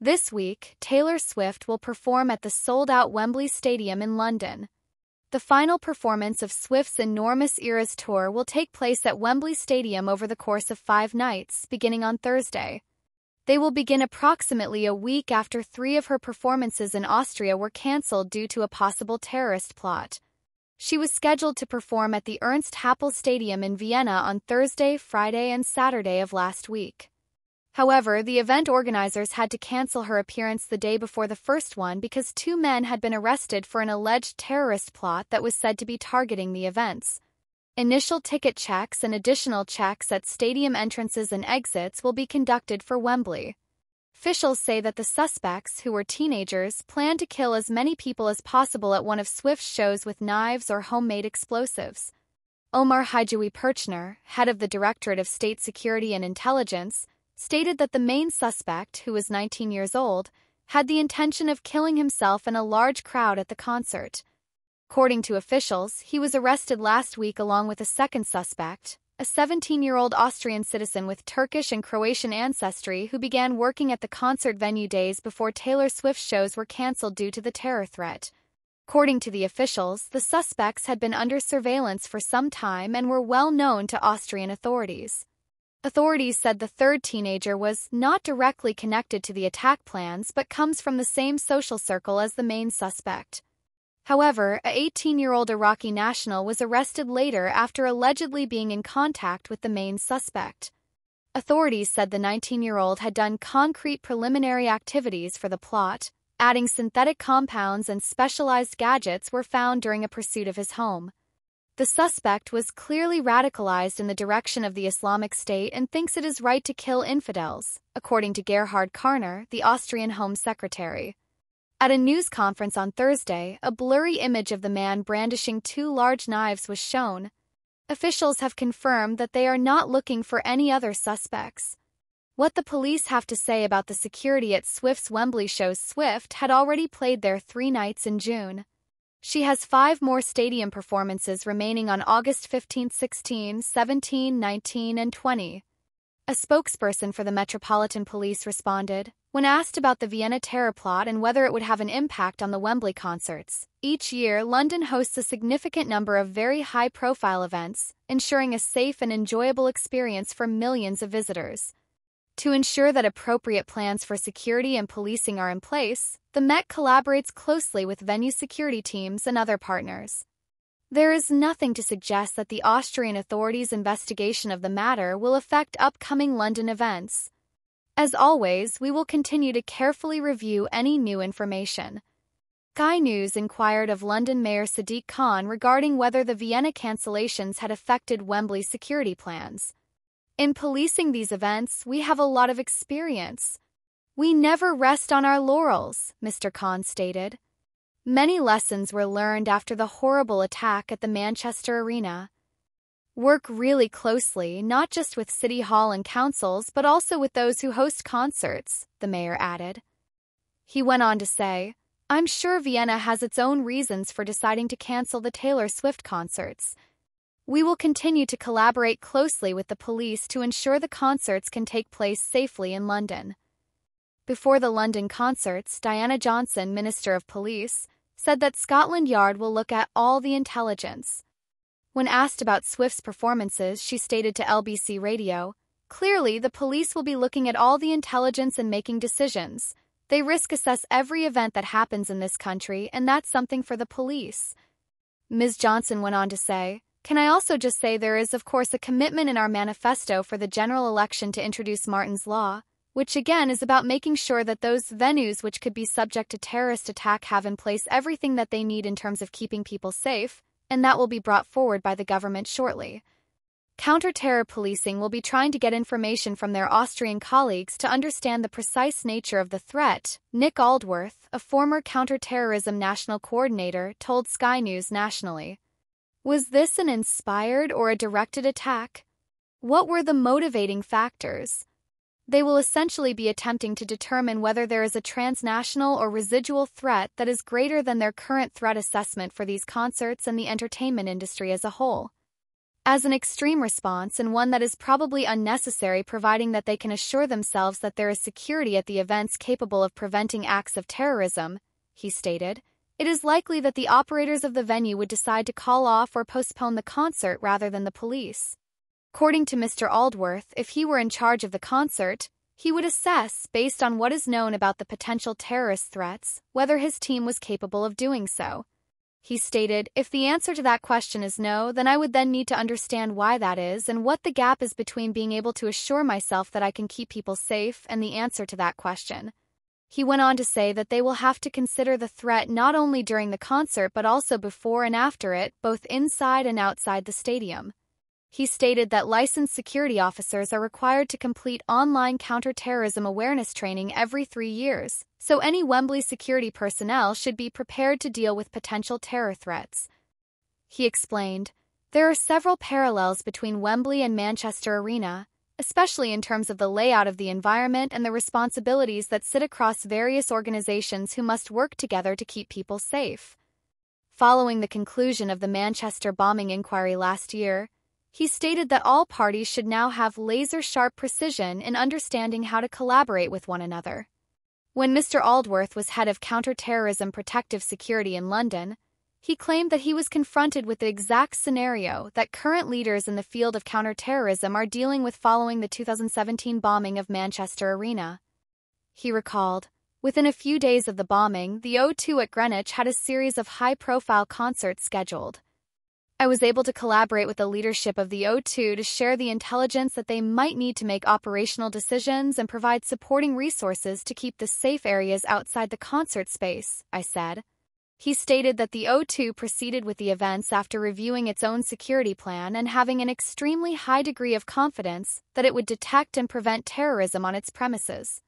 This week, Taylor Swift will perform at the sold-out Wembley Stadium in London. The final performance of Swift's enormous Eras tour will take place at Wembley Stadium over the course of 5 nights, beginning on Thursday. They will begin approximately a week after 3 of her performances in Austria were cancelled due to a possible terrorist plot. She was scheduled to perform at the Ernst-Happel Stadium in Vienna on Thursday, Friday, and Saturday of last week. However, the event organizers had to cancel her appearance the day before the first one because 2 men had been arrested for an alleged terrorist plot that was said to be targeting the events. Initial ticket checks and additional checks at stadium entrances and exits will be conducted for Wembley. Officials say that the suspects, who were teenagers, planned to kill as many people as possible at one of Swift's shows with knives or homemade explosives. Omar Hijawi Perchner, head of the Directorate of State Security and Intelligence, stated that the main suspect, who was 19 years old, had the intention of killing himself and a large crowd at the concert. According to officials, he was arrested last week along with a second suspect, a 17-year-old Austrian citizen with Turkish and Croatian ancestry who began working at the concert venue days before Taylor Swift's shows were cancelled due to the terror threat. According to the officials, the suspects had been under surveillance for some time and were well known to Austrian authorities. Authorities said the third teenager was not directly connected to the attack plans but comes from the same social circle as the main suspect. However, a 18-year-old Iraqi national was arrested later after allegedly being in contact with the main suspect. Authorities said the 19-year-old had done concrete preliminary activities for the plot, adding synthetic compounds and specialized gadgets were found during a pursuit of his home. The suspect was clearly radicalized in the direction of the Islamic State and thinks it is right to kill infidels, according to Gerhard Karner, the Austrian Home Secretary. At a news conference on Thursday, a blurry image of the man brandishing 2 large knives was shown. Officials have confirmed that they are not looking for any other suspects. What the police have to say about the security at Swift's Wembley shows. Swift had already played there 3 nights in June. She has 5 more stadium performances remaining on August 15, 16, 17, 19, and 20. A spokesperson for the Metropolitan Police responded, when asked about the Vienna terror plot and whether it would have an impact on the Wembley concerts. Each year, London hosts a significant number of very high-profile events, ensuring a safe and enjoyable experience for millions of visitors. To ensure that appropriate plans for security and policing are in place, the Met collaborates closely with venue security teams and other partners. There is nothing to suggest that the Austrian authorities' investigation of the matter will affect upcoming London events. As always, we will continue to carefully review any new information. Sky News inquired of London Mayor Sadiq Khan regarding whether the Vienna cancellations had affected Wembley's security plans. In policing these events, we have a lot of experience. We never rest on our laurels, Mr. Khan stated. Many lessons were learned after the horrible attack at the Manchester Arena. Work really closely, not just with City Hall and councils, but also with those who host concerts, the mayor added. He went on to say, I'm sure Vienna has its own reasons for deciding to cancel the Taylor Swift concerts. We will continue to collaborate closely with the police to ensure the concerts can take place safely in London. Before the London concerts, Diana Johnson, Minister of Police, said that Scotland Yard will look at all the intelligence. When asked about Swift's performances, she stated to LBC Radio, clearly the police will be looking at all the intelligence and making decisions. They risk assess every event that happens in this country, and that's something for the police. Ms. Johnson went on to say, Can I also just say there is of course a commitment in our manifesto for the general election to introduce Martin's Law, which again is about making sure that those venues which could be subject to terrorist attack have in place everything that they need in terms of keeping people safe, and that will be brought forward by the government shortly. Counter-terror policing will be trying to get information from their Austrian colleagues to understand the precise nature of the threat, Nick Aldworth, a former counter-terrorism national coordinator, told Sky News nationally. Was this an inspired or a directed attack? What were the motivating factors? They will essentially be attempting to determine whether there is a transnational or residual threat that is greater than their current threat assessment for these concerts and the entertainment industry as a whole. as an extreme response and one that is probably unnecessary, providing that they can assure themselves that there is security at the events capable of preventing acts of terrorism, he stated. It is likely that the operators of the venue would decide to call off or postpone the concert rather than the police. According to Mr. Aldworth, if he were in charge of the concert, he would assess, based on what is known about the potential terrorist threats, whether his team was capable of doing so. He stated, if the answer to that question is no, then I would then need to understand why that is and what the gap is between being able to assure myself that I can keep people safe and the answer to that question. He went on to say that they will have to consider the threat not only during the concert but also before and after it, both inside and outside the stadium. He stated that licensed security officers are required to complete online counterterrorism awareness training every 3 years, so any Wembley security personnel should be prepared to deal with potential terror threats. He explained, there are several parallels between Wembley and Manchester Arena, especially in terms of the layout of the environment and the responsibilities that sit across various organizations who must work together to keep people safe. Following the conclusion of the Manchester bombing inquiry last year, he stated that all parties should now have laser-sharp precision in understanding how to collaborate with one another. When Mr. Aldworth was head of counter-terrorism protective security in London, he claimed that he was confronted with the exact scenario that current leaders in the field of counter-terrorism are dealing with following the 2017 bombing of Manchester Arena. He recalled, within a few days of the bombing, the O2 at Greenwich had a series of high-profile concerts scheduled. I was able to collaborate with the leadership of the O2 to share the intelligence that they might need to make operational decisions and provide supporting resources to keep the safe areas outside the concert space, I said. He stated that the O2 proceeded with the events after reviewing its own security plan and having an extremely high degree of confidence that it would detect and prevent terrorism on its premises.